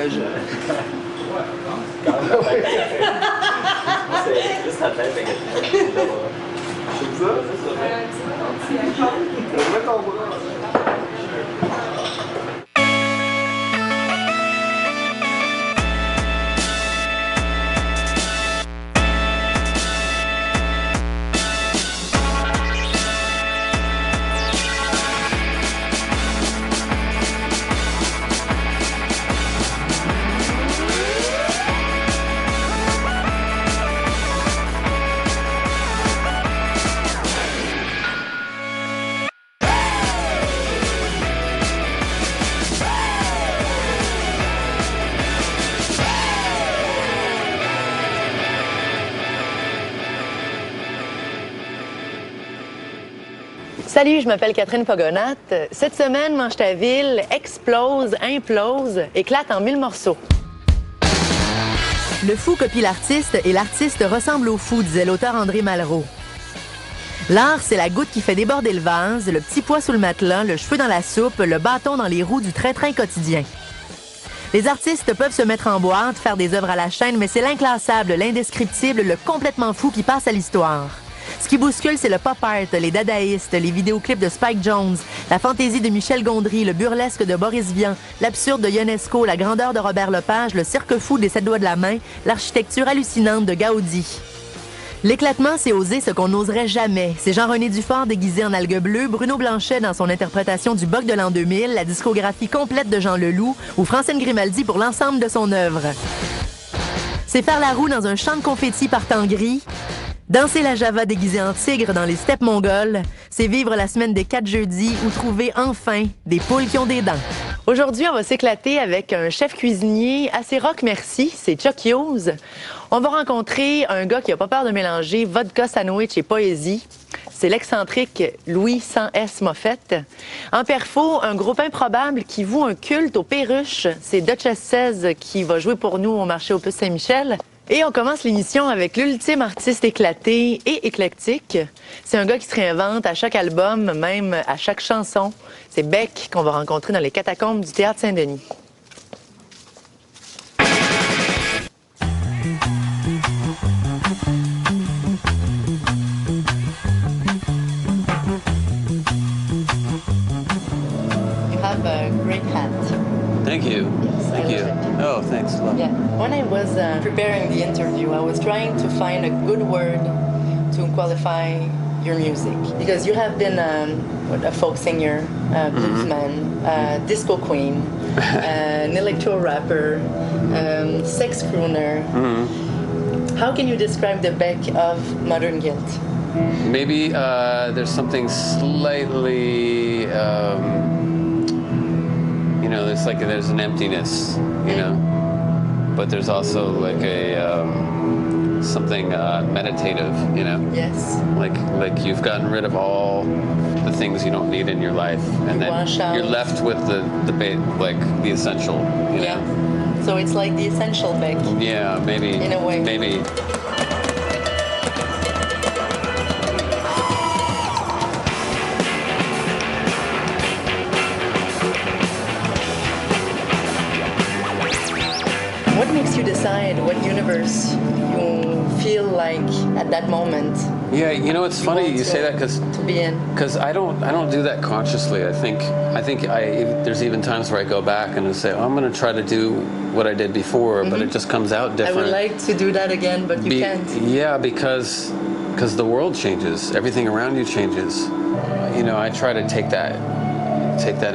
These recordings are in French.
j'imagine. Quand même la tête négative. C'est juste la tête négative. C'est ça? C'est ça. Mets ton bras. Salut, je m'appelle Catherine Pogonat. Cette semaine, Mange ta ville explose, implose, éclate en 1000 morceaux. Le fou copie l'artiste et l'artiste ressemble au fou, disait l'auteur André Malraux. L'art, c'est la goutte qui fait déborder le vase, le petit pois sous le matelas, le cheveu dans la soupe, le bâton dans les roues du train-train quotidien. Les artistes peuvent se mettre en boîte, faire des œuvres à la chaîne, mais c'est l'inclassable, l'indescriptible, le complètement fou qui passe à l'histoire. Ce qui bouscule, c'est le pop art, les dadaïstes, les vidéoclips de Spike Jonze, la fantaisie de Michel Gondry, le burlesque de Boris Vian, l'absurde de Ionesco, la grandeur de Robert Lepage, le cirque fou des 7 doigts de la main, l'architecture hallucinante de Gaudi. L'éclatement, c'est oser ce qu'on n'oserait jamais. C'est Jean-René Dufort déguisé en algue bleue, Bruno Blanchet dans son interprétation du Bug de l'an 2000, la discographie complète de Jean Leloup ou Francine Grimaldi pour l'ensemble de son œuvre. C'est faire la roue dans un champ de confettis par temps gris. Danser la Java déguisée en tigre dans les steppes mongoles, c'est vivre la semaine des 4 jeudis ou trouver enfin des poules qui ont des dents. Aujourd'hui, on va s'éclater avec un chef cuisinier assez rock merci, c'est Chuck Hughes. On va rencontrer un gars qui n'a pas peur de mélanger vodka, sandwich et poésie. C'est l'excentrique Louis 100S Moffett. En perfo, un groupe improbable qui voue un culte aux perruches. C'est Duchess 16 qui va jouer pour nous au marché Opus Saint-Michel. Et on commence l'émission avec l'ultime artiste éclaté et éclectique. C'est un gars qui se réinvente à chaque album, même à chaque chanson. C'est Beck qu'on va rencontrer dans les catacombes du Théâtre Saint-Denis. You have a great hat. Thank you. Yes, Thank I you. love it. Oh, thanks. Yeah. When I was preparing the interview, I was trying to find a good word to qualify your music. Because you have been a folk singer, bluesman, disco queen, an electro rapper, sex crooner. How can you describe the Beck of Modern Guilt? Maybe there's something slightly, it's like there's an emptiness, but there's also like a something meditative, Yes. like you've gotten rid of all the things you don't need in your life, and then you're left with the like the essential, you know? So it's like the essential Beck. Yeah, maybe. In a way. Maybe. What makes you decide what universe you feel like at that moment? Yeah, it's funny you say that to be in. because I don't do that consciously. I think there's even times where I go back and I say, I'm going to try to do what I did before, but it just comes out different. I would like to do that again, but you can't. Yeah, because the world changes, everything around you changes. I try to take that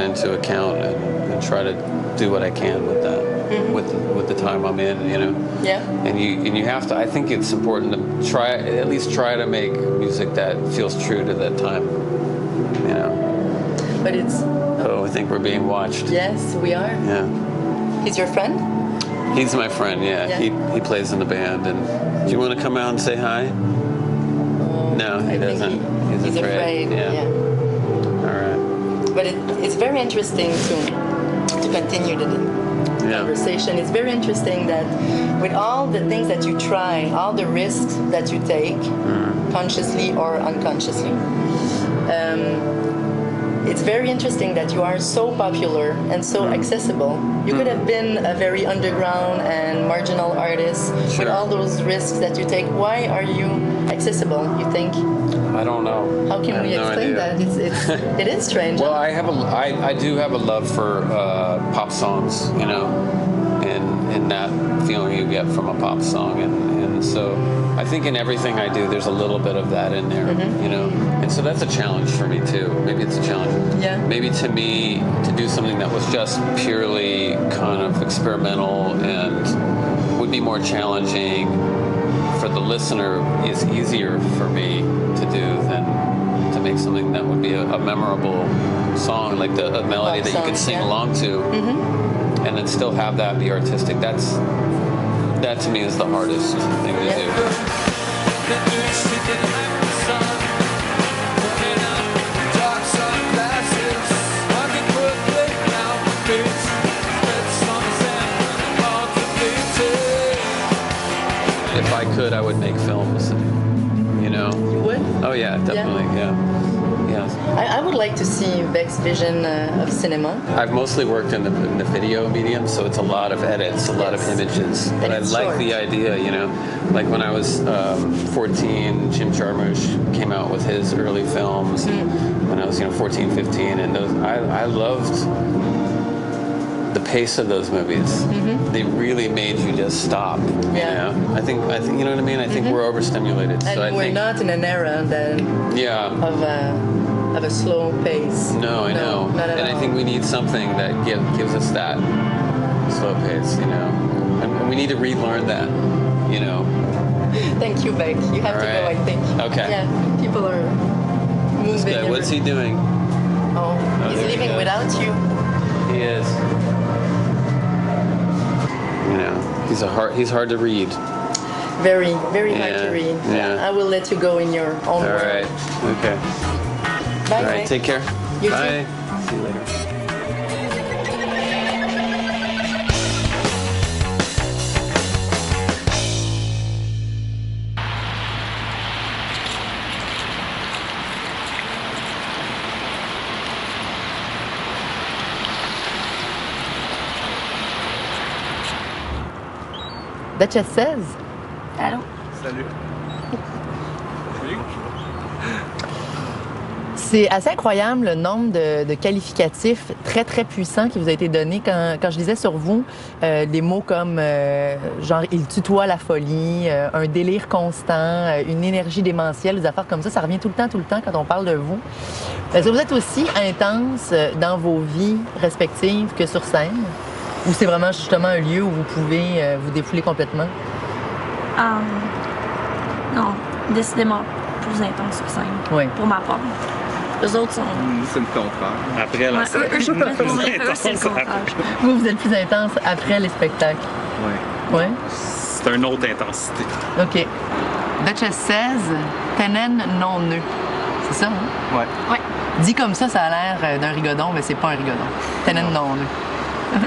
into account and try to do what I can with that, with the time I'm in, Yeah. And you have to. I think it's important to at least try to make music that feels true to that time, But it's. Oh, I think we're being watched. Yes, we are. Yeah. He's your friend? He's my friend. Yeah. He plays in the band. And do you want to come out and say hi? No, he doesn't. He's afraid. Yeah. All right. But it's very interesting to continue the conversation. It's very interesting that with all the things that you try, all the risks that you take, consciously or unconsciously, it's very interesting that you are so popular and so accessible. You could have been a very underground and marginal artist with Sure. all those risks that you take. Why are you accessible, you think? I don't know. How can I we have no explain idea. that? It is strange. Well, I do have a love for pop songs, you know, and that feeling you get from a pop song, and so I think in everything I do, there's a little bit of that in there, you know, and so that's a challenge for me too. Maybe it's a challenge. Yeah. Maybe to me to do something that was just purely kind of experimental and would be more challenging for the listener is easier for me to do than to make something that would be a memorable song, like a melody Pop that you song, could sing yeah. along to, and then still have that be artistic. That to me is the hardest thing to do. If I could, I would make films, you know. You would? Oh yeah, definitely, yeah. I would like to see Vex's vision of cinema. I've mostly worked in the video medium, so it's a lot of edits, a lot of images. But I it's like short. the idea, you know. Like when I was 14, Jim Jarmusch came out with his early films. When I was, 14, 15, and those I loved the pace of those movies. They really made you just stop. Yeah. You know? I think you know what I mean. I think we're overstimulated. And so I we're think, not in an era that of a slow pace. No, I know. Not at And all. I think we need something that gives us that slow pace, you know. And we need to relearn that, you know. Thank you, Beck. You have All to go, right. I think. Okay. Yeah, people are moving. Good. What's he doing? Oh, he's there he leaving goes. without you. He is. You know, he's hard to read. Very, very hard Yeah, to read. yeah. I will let you go in your own All world. right. Okay. Bye, All right. Beck. Take care. You too. Bye. See you later. Duchess says. Allô? Salut. C'est assez incroyable le nombre de qualificatifs très, très puissants qui vous a été donné quand je lisais sur vous des mots comme genre « il tutoie la folie un délire constant, une énergie démentielle », des affaires comme ça revient tout le temps quand on parle de vous. Est-ce que vous êtes aussi intense dans vos vies respectives que sur scène? Ou c'est vraiment justement un lieu où vous pouvez vous défouler complètement? Non, décidément plus intense sur scène. Oui. Pour ma part. Eux autres sont. Nous, c'est le contraire. Après la scène. Eux, c'est le contraire. Vous êtes plus intense après les spectacles? Ouais. Oui? C'est une autre intensité. OK. Duchess 16, Tenen non nœud. C'est ça, hein? Ouais. Ouais. Dit comme ça a l'air d'un rigodon, mais c'est pas un rigodon. Tenen non nœud. Non.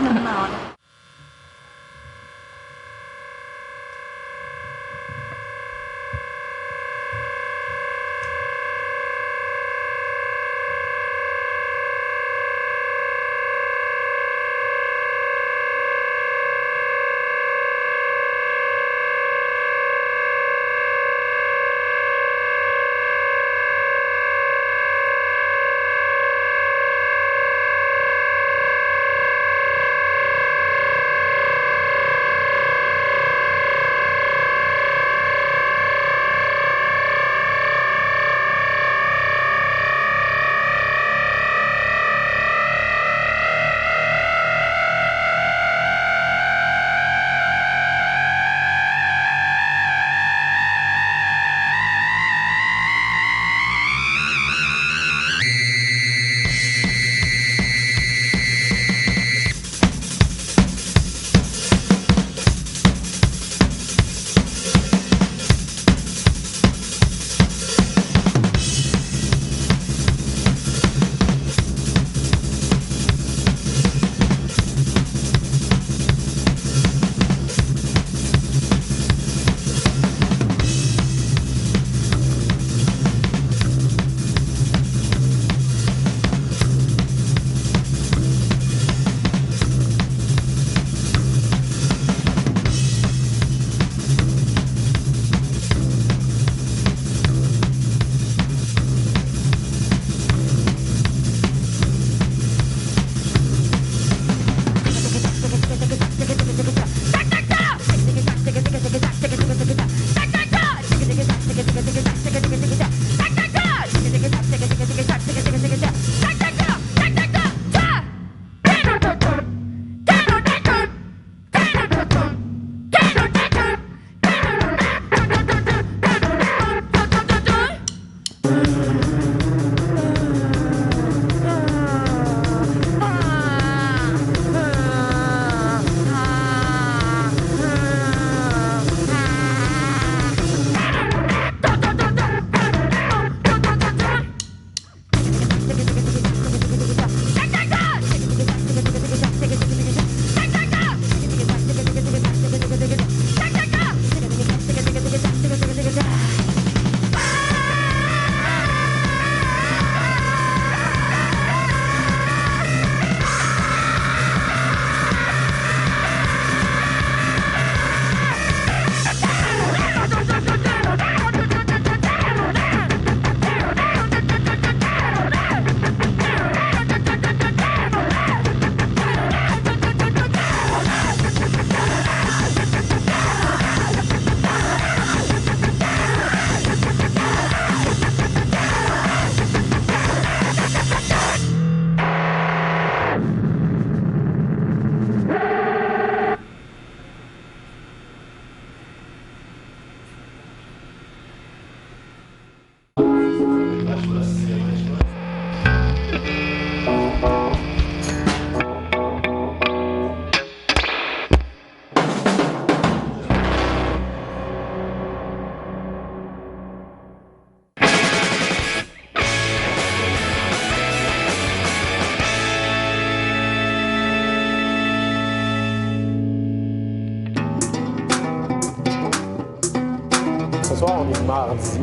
soir, on est mardi.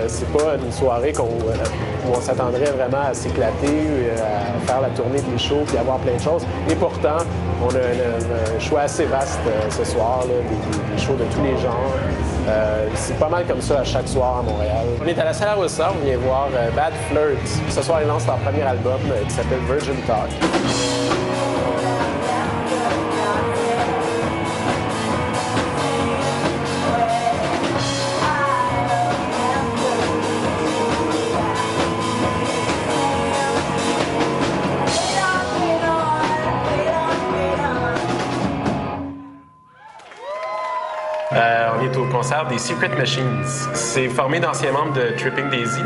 C'est pas une soirée où on s'attendrait vraiment à s'éclater, à faire la tournée des shows puis avoir plein de choses. Et pourtant, on a un choix assez vaste ce soir, là, des shows de tous les genres. C'est pas mal comme ça à chaque soir à Montréal. On est à la Salle Arrossa, on vient voir Bad Flirt. Ce soir, ils lancent leur premier album qui s'appelle Virgin Talk. On est au concert des Secret Machines. C'est formé d'anciens membres de Tripping Daisy.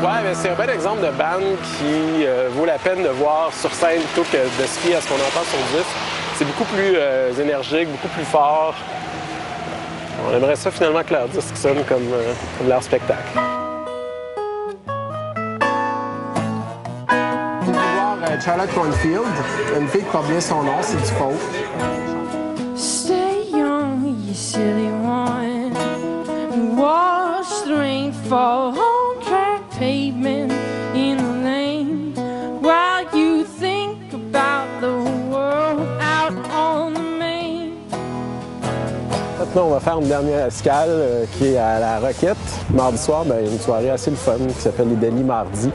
Ouais, mais c'est un bel exemple de band qui vaut la peine de voir sur scène plutôt que de se fier à ce qu'on entend sur disque. C'est beaucoup plus énergique, beaucoup plus fort. On aimerait ça finalement que leur disque sonne comme leur spectacle. On va voir Charlotte Cornfield, une fille qui porte bien son nom, c'est du folk. Stay young, you silly one. Watch the rain fall on track pavement in the lane while you think about the world out on the main. Maintenant, on va faire une dernière escale qui est à la Roquette. Mardi soir, il y a une soirée assez le fun qui s'appelle les Denis Mardi.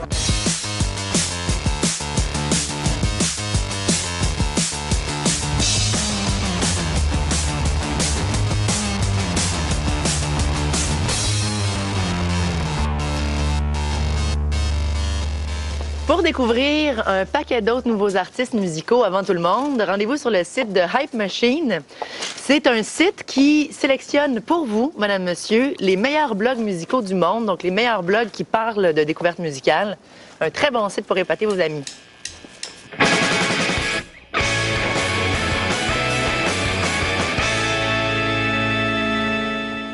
Pour découvrir un paquet d'autres nouveaux artistes musicaux avant tout le monde, rendez-vous sur le site de Hype Machine. C'est un site qui sélectionne pour vous, madame, monsieur, les meilleurs blogs musicaux du monde, donc les meilleurs blogs qui parlent de découverte musicale. Un très bon site pour épater vos amis.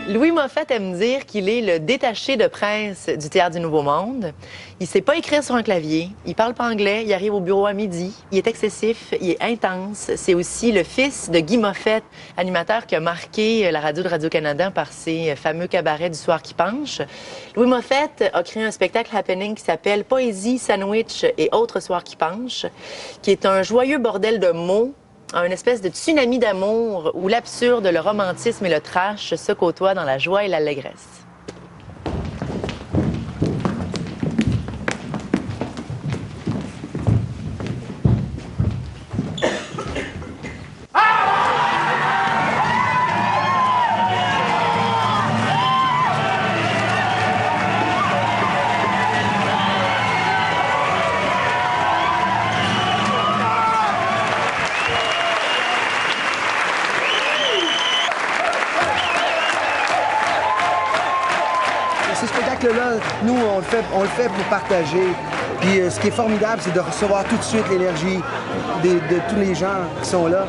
Louis Moffett aime dire qu'il est le détaché de presse du Théâtre du Nouveau Monde. Il ne sait pas écrire sur un clavier, il parle pas anglais, il arrive au bureau à midi, il est excessif, il est intense. C'est aussi le fils de Guy Moffett, animateur qui a marqué la radio de Radio-Canada par ses fameux cabarets du soir qui penche. Louis Moffett a créé un spectacle happening qui s'appelle Poésie, Sandwich et autres soirs qui penchent, qui est un joyeux bordel de mots, une espèce de tsunami d'amour où l'absurde, le romantisme et le trash se côtoient dans la joie et l'allégresse. Ce spectacle-là, nous, on le fait pour partager. Puis ce qui est formidable, c'est de recevoir tout de suite l'énergie de tous les gens qui sont là.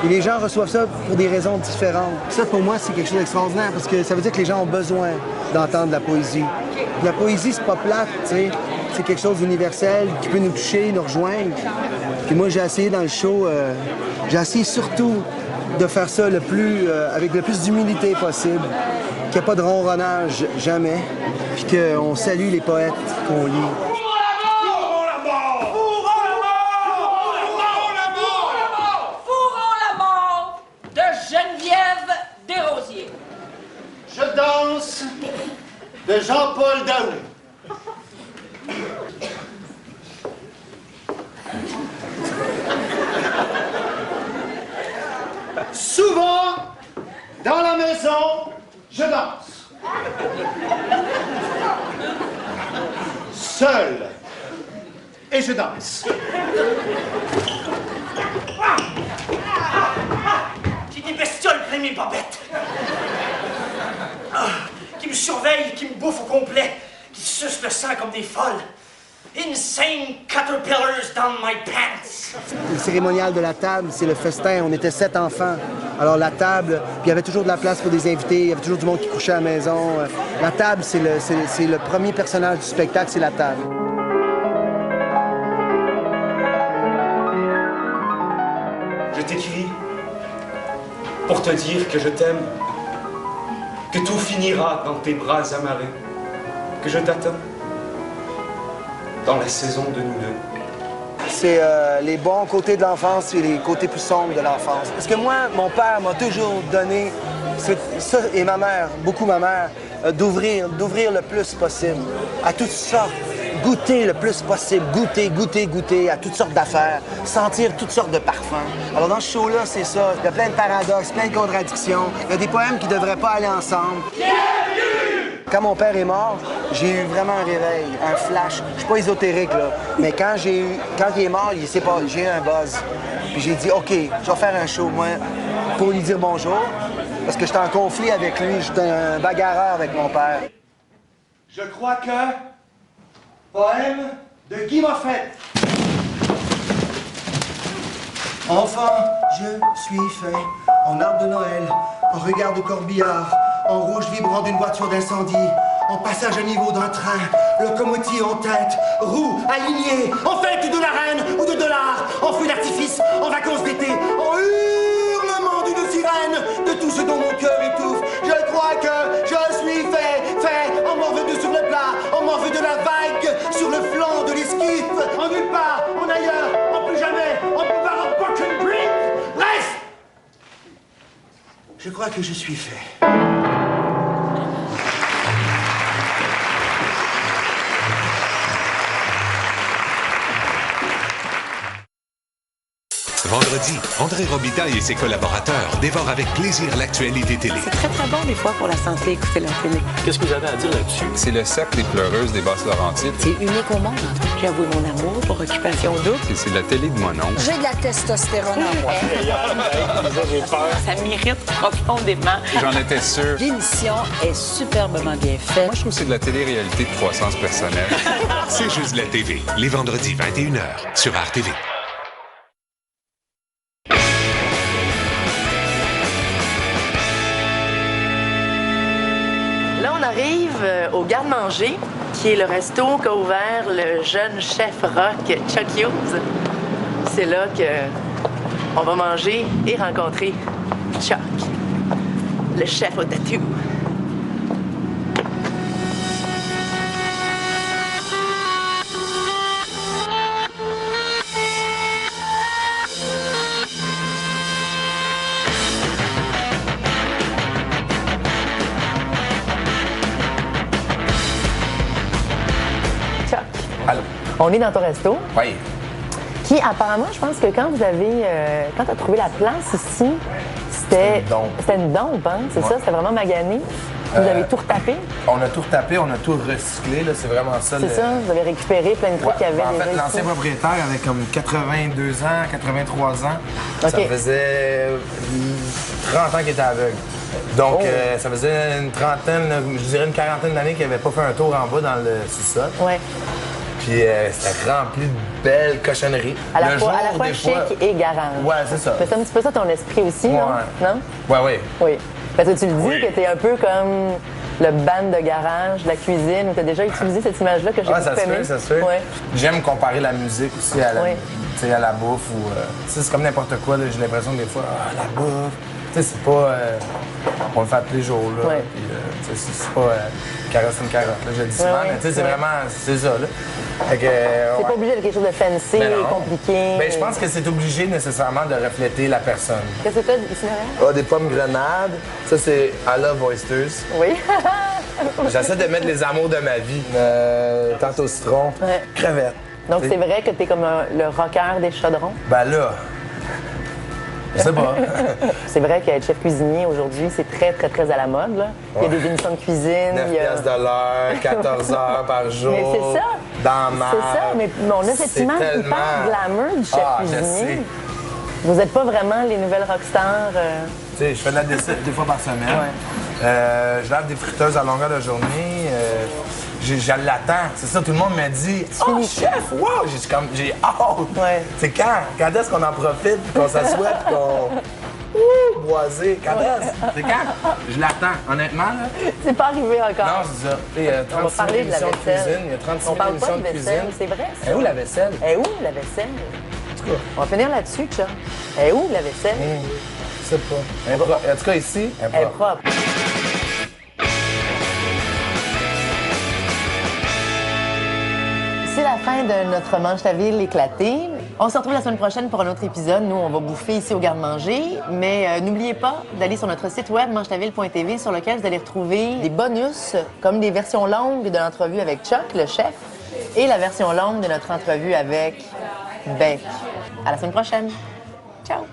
Et les gens reçoivent ça pour des raisons différentes. Ça, pour moi, c'est quelque chose d'extraordinaire parce que ça veut dire que les gens ont besoin d'entendre de la poésie. Puis la poésie, c'est pas plate, tu sais. C'est quelque chose d'universel qui peut nous toucher, nous rejoindre. Puis moi, j'ai essayé dans le show, j'ai essayé surtout de faire ça avec le plus d'humilité possible. Qu'il n'y a pas de ronronnage, jamais, puis qu'on salue les poètes qu'on lit. Fourrons la mort de Geneviève Desrosiers. Je danse de Jean-Paul Daoust. Souvent, dans la maison, je danse. Seul. Et je danse. J'ai des bestioles plein mes bobettes. Qui me surveillent, qui me bouffent au complet, qui sucent le sang comme des folles. insane caterpillars down my pants. Le cérémonial de la table, c'est le festin. On était 7 enfants. Alors la table, puis il y avait toujours de la place pour des invités, il y avait toujours du monde qui couchait à la maison. La table, c'est le premier personnage du spectacle, c'est la table. Je t'écris pour te dire que je t'aime, que tout finira dans tes bras amarrés, que je t'attends dans la saison de nous deux. C'est les bons côtés de l'enfance et les côtés plus sombres de l'enfance. Parce que moi, mon père m'a toujours donné, ça et ma mère, beaucoup ma mère, d'ouvrir le plus possible à toutes sortes. Goûter le plus possible, goûter à toutes sortes d'affaires, sentir toutes sortes de parfums. Alors dans ce show-là, c'est ça. Il y a plein de paradoxes, plein de contradictions. Il y a des poèmes qui ne devraient pas aller ensemble. Quand mon père est mort, j'ai eu vraiment un réveil, un flash. Je suis pas ésotérique, là, mais quand il est mort, il sait pas, j'ai eu un buzz. Puis j'ai dit, OK, je vais faire un show, moi, pour lui dire bonjour, parce que j'étais en conflit avec lui, j'étais un bagarreur avec mon père. Je crois que... Poème de Guy Moffett. Enfant, je suis fait en arbre de Noël, en regard de corbillard, en rouge vibrant d'une voiture d'incendie, en passage à niveau d'un train, locomotive en tête, roue alignée, en fête de la reine ou de dollars, en feu d'artifice, en vacances d'été, en hurlement d'une sirène, de tout ce dont mon cœur étouffe. Je crois que je suis fait, on m'en veut de sur le plat, on m'en veut de la vague sur le flanc de l'esquif, en nulle part, en ailleurs, en plus jamais, en boulevard, en Bucking Green. Bref, je crois que je suis fait. Vendredi, André Robitaille et ses collaborateurs dévorent avec plaisir l'actualité télé. C'est très, très bon, des fois, pour la santé, écouter la télé. Qu'est-ce que vous avez à dire là-dessus? C'est le cercle des pleureuses des Basses-Laurentides. C'est unique au monde. J'ai avoué mon amour pour Occupation Double. C'est la télé de mon oncle. J'ai de la testostérone en moi. J'ai peur. Ça m'irrite profondément. J'en étais sûr. L'émission est superbement bien faite. Moi, je trouve que c'est de la télé-réalité de croissance personnelle. C'est juste la TV, les vendredis 21h sur RTV. Là, on arrive au garde-manger, qui est le resto qu'a ouvert le jeune chef rock Chuck Hughes. C'est là qu'on va manger et rencontrer Chuck, le chef au tatou. Allô? On est dans ton resto. Oui. Qui, apparemment, je pense que quand tu as trouvé la place ici, c'était une dompe, hein? C'est ça? C'était vraiment magané. Vous avez tout retapé? On a tout retapé, on a tout recyclé, là, c'est vraiment ça. C'est ça? Vous avez récupéré plein de trucs qu'il y avait en déjà fait, l'ancien propriétaire avait comme 82 ans, 83 ans. Okay. Ça faisait 30 ans qu'il était aveugle. Donc, ça faisait une trentaine, je dirais une quarantaine d'années qu'il n'avait pas fait un tour en bas dans le sous-sol. Ouais. Puis c'était rempli de belles cochonneries. À la fois chic et garage. Ouais, c'est ça. C'est un petit peu ça ton esprit aussi, non? Non? Ouais, oui. Oui. Parce que tu le dis que tu es un peu comme le band de garage, la cuisine. Tu as déjà utilisé cette image-là que j'ai beaucoup aimée. Ça se fait. Ouais. J'aime comparer la musique aussi à la bouffe. Ou, c'est comme n'importe quoi. J'ai l'impression que des fois, la bouffe. C'est pas. On le fait tous les jours. Là, ouais. Puis, c'est pas carotte une carotte. Là, je le dis souvent, mais c'est vraiment. C'est ça. Là. C'est pas obligé de quelque chose de fancy, compliqué. Ben, je pense que c'est obligé nécessairement de refléter la personne. Qu'est-ce que tu as ici derrière? Des pommes grenades. Ça, c'est I love oysters. Oui. J'essaie de mettre les amours de ma vie. Tarte au citron. Ouais. Crevettes. Donc, c'est vrai que tu es comme le rocker des chaudrons? Ben là. Je sais pas. C'est vrai qu'être chef cuisinier aujourd'hui, c'est très, très, très à la mode. Là. Il y a des émissions de cuisine. 9 piastres de l'heure, 14 heures par jour. Mais c'est ça. Dans ma. C'est ça, mais on a cette image hyper glamour du chef cuisinier. Vous n'êtes pas vraiment les nouvelles rockstars. Tu sais, je fais de la dessert 2 fois par semaine. Ouais. Je lave des friteuses à longueur de journée. je l'attends. C'est ça, tout le monde me dit « Oh, chef, wow! » J'ai hâte. Ouais. C'est quand? Quand est-ce qu'on en profite, puis qu'on s'assoit, puis qu'on... Ouh, boisé. Quand est-ce? C'est quand? Je l'attends, honnêtement, là. C'est pas arrivé encore. Non, c'est ça. Il y a 35 émissions de cuisine. Il y a 36 On parle pas émissions de de vaisselle, cuisine. c'est vrai. Elle est où la vaisselle? Elle est où la vaisselle? En tout cas. On va finir là-dessus, Chuck. Elle est où la vaisselle? Je sais pas. Elle est propre. En tout cas, ici, Elle est propre. C'est la fin de notre Mange ta ville éclatée. On se retrouve la semaine prochaine pour un autre épisode. Nous, on va bouffer ici au Garde-Manger. Mais n'oubliez pas d'aller sur notre site web mangetaville.tv sur lequel vous allez retrouver des bonus comme des versions longues de l'entrevue avec Chuck, le chef, et la version longue de notre entrevue avec Beck. À la semaine prochaine. Ciao!